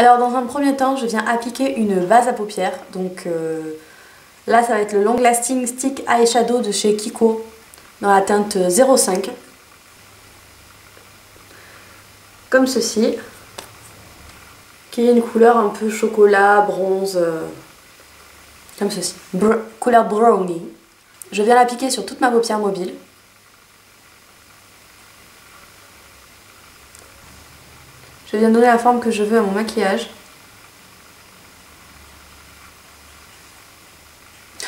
Alors dans un premier temps, je viens appliquer une base à paupières. Donc là, ça va être le Long Lasting Stick Eyeshadow de chez Kiko dans la teinte 05. Comme ceci. Qui est une couleur un peu chocolat, bronze. Comme ceci. Couleur brownie. Je viens l'appliquer sur toute ma paupière mobile. Je viens donner la forme que je veux à mon maquillage.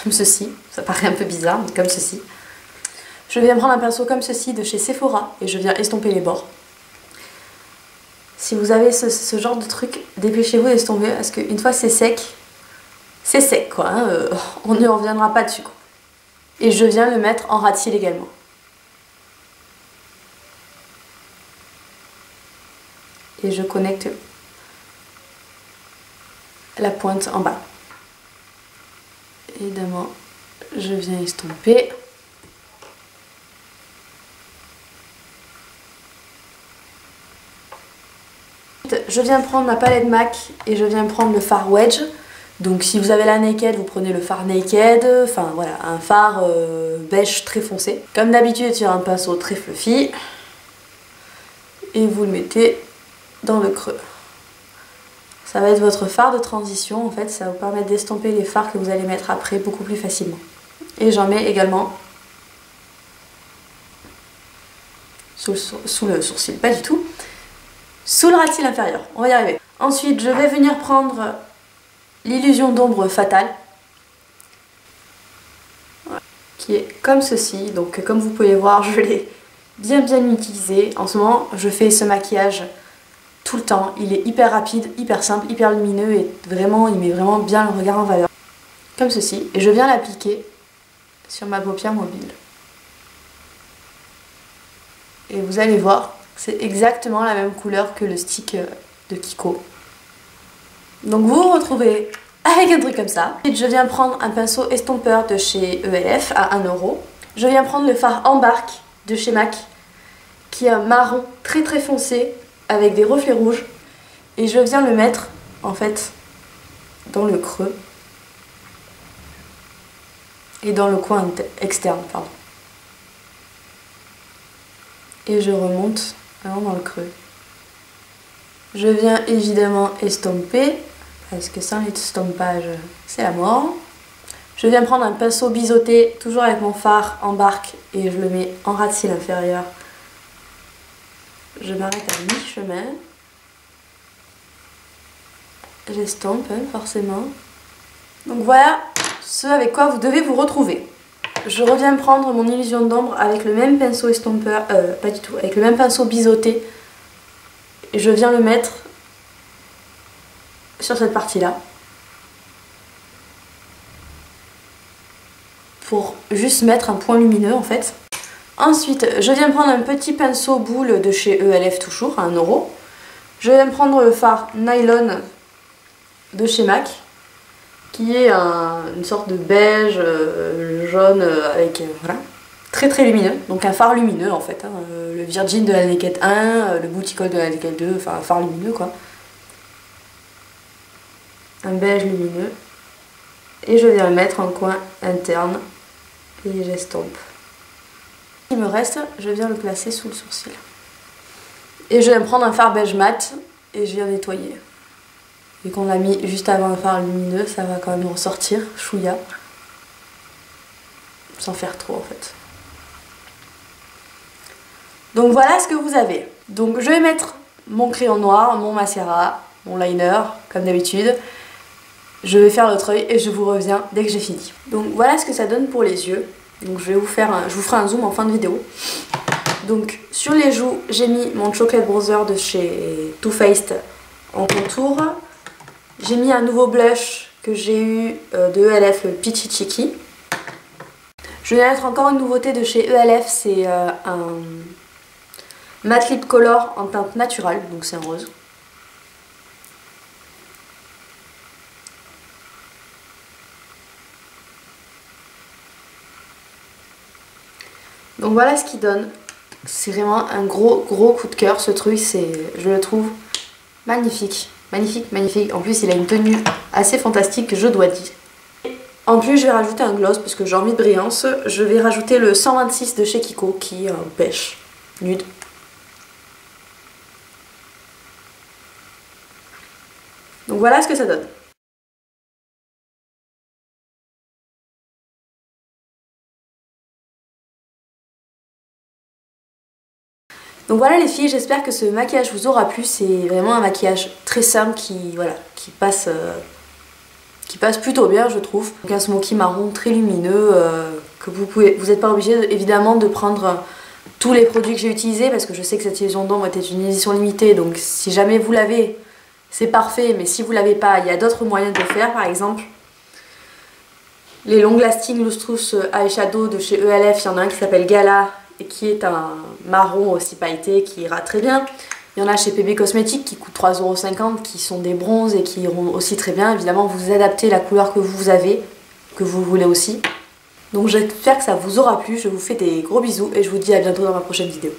Comme ceci. Ça paraît un peu bizarre, mais comme ceci. Je viens prendre un pinceau comme ceci de chez Sephora et je viens estomper les bords. Si vous avez ce genre de truc, dépêchez-vous d'estomper parce qu'une fois c'est sec quoi. Hein, on ne reviendra pas dessus quoi. Et je viens le mettre en ras de cils également. Et je connecte la pointe en bas. Évidemment, je viens estomper. Je viens prendre ma palette MAC et je viens prendre le fard Wedge. Donc si vous avez la Naked, vous prenez le fard Naked. Enfin voilà, un fard beige très foncé. Comme d'habitude sur un pinceau très fluffy. Et vous le mettez dans le creux. Ça va être votre fard de transition en fait. Ça va vous permettre d'estomper les fards que vous allez mettre après beaucoup plus facilement. Et j'en mets également sous le sourcil, pas du tout. Sous le ras de cils inférieur, on va y arriver. Ensuite, je vais venir prendre l'illusion d'ombre fatale. Voilà. Qui est comme ceci. Donc comme vous pouvez voir, je l'ai bien utilisé. En ce moment, je fais ce maquillage tout le temps. Il est hyper rapide, hyper simple, hyper lumineux et vraiment, il met vraiment bien le regard en valeur. Comme ceci. Et je viens l'appliquer sur ma paupière mobile. Et vous allez voir, c'est exactement la même couleur que le stick de Kiko. Donc vous vous retrouvez avec un truc comme ça. Ensuite, je viens prendre un pinceau estompeur de chez ELF à 1 €. Je viens prendre le fard Embark de chez MAC, qui est un marron très foncé avec des reflets rouges. Et je viens le mettre en fait dans le creux et dans le coin externe, pardon. Et je remonte vraiment dans le creux. Je viens évidemment estomper, parce que sans l'estompage, c'est la mort. Je viens prendre un pinceau biseauté, toujours avec mon fard Embark, et je le mets en ras de cils inférieur. Je m'arrête à mi-chemin. J'estompe, forcément. Donc voilà ce avec quoi vous devez vous retrouver. Je reviens prendre mon illusion d'ombre avec le même pinceau estompeur, pas du tout, avec le même pinceau biseauté. Et je viens le mettre sur cette partie-là. Pour juste mettre un point lumineux en fait. Ensuite, je viens prendre un petit pinceau boule de chez ELF toujours, à 1 €. Je viens prendre le fard Nylon de chez MAC, qui est une sorte de beige, jaune, avec voilà, très lumineux. Donc un fard lumineux en fait, hein, le Virgin de la Naked 1, le Bouticole de la Naked 2, enfin un fard lumineux quoi. Un beige lumineux. Et je viens le mettre en coin interne et j'estompe. Ce qui me reste, je viens le placer sous le sourcil. Et je viens prendre un fard beige mat et je viens nettoyer. Vu qu'on l'a mis juste avant un fard lumineux, ça va quand même ressortir, chouïa. Sans faire trop en fait. Donc voilà ce que vous avez. Donc je vais mettre mon crayon noir, mon mascara, mon liner, comme d'habitude. Je vais faire l'autre œil et je vous reviens dès que j'ai fini. Donc voilà ce que ça donne pour les yeux. Donc je vous ferai un zoom en fin de vidéo. Donc sur les joues, j'ai mis mon Chocolate Bronzer de chez Too Faced en contour. J'ai mis un nouveau blush que j'ai eu de ELF, le Peachy Cheeky. Je vais mettre encore une nouveauté de chez ELF, c'est un Matte Lip Color en teinte naturelle, donc c'est un rose. Donc voilà ce qu'il donne. C'est vraiment un gros coup de cœur ce truc, je le trouve magnifique. magnifique, magnifique. En plus il a une tenue assez fantastique, je dois dire. En plus je vais rajouter un gloss parce que j'ai envie de brillance. Je vais rajouter le 126 de chez Kiko qui est un pêche nude. Donc voilà ce que ça donne. Donc voilà les filles, j'espère que ce maquillage vous aura plu. C'est vraiment un maquillage très simple qui passe plutôt bien je trouve. Donc un smoky marron très lumineux que vous n'êtes pas obligé évidemment de prendre tous les produits que j'ai utilisés parce que je sais que cette illusion d'ombre était une édition limitée, donc si jamais vous l'avez c'est parfait, mais si vous l'avez pas il y a d'autres moyens de le faire. Par exemple les Long Lasting Lustrous Eyeshadow de chez ELF, il y en a un qui s'appelle Gala et qui est un marron aussi pailleté qui ira très bien. Il y en a chez PB Cosmetics qui coûtent 3,50 € qui sont des bronzes et qui iront aussi très bien. Évidemment vous adaptez la couleur que vous avez, que vous voulez aussi. Donc j'espère que ça vous aura plu, je vous fais des gros bisous et je vous dis à bientôt dans ma prochaine vidéo.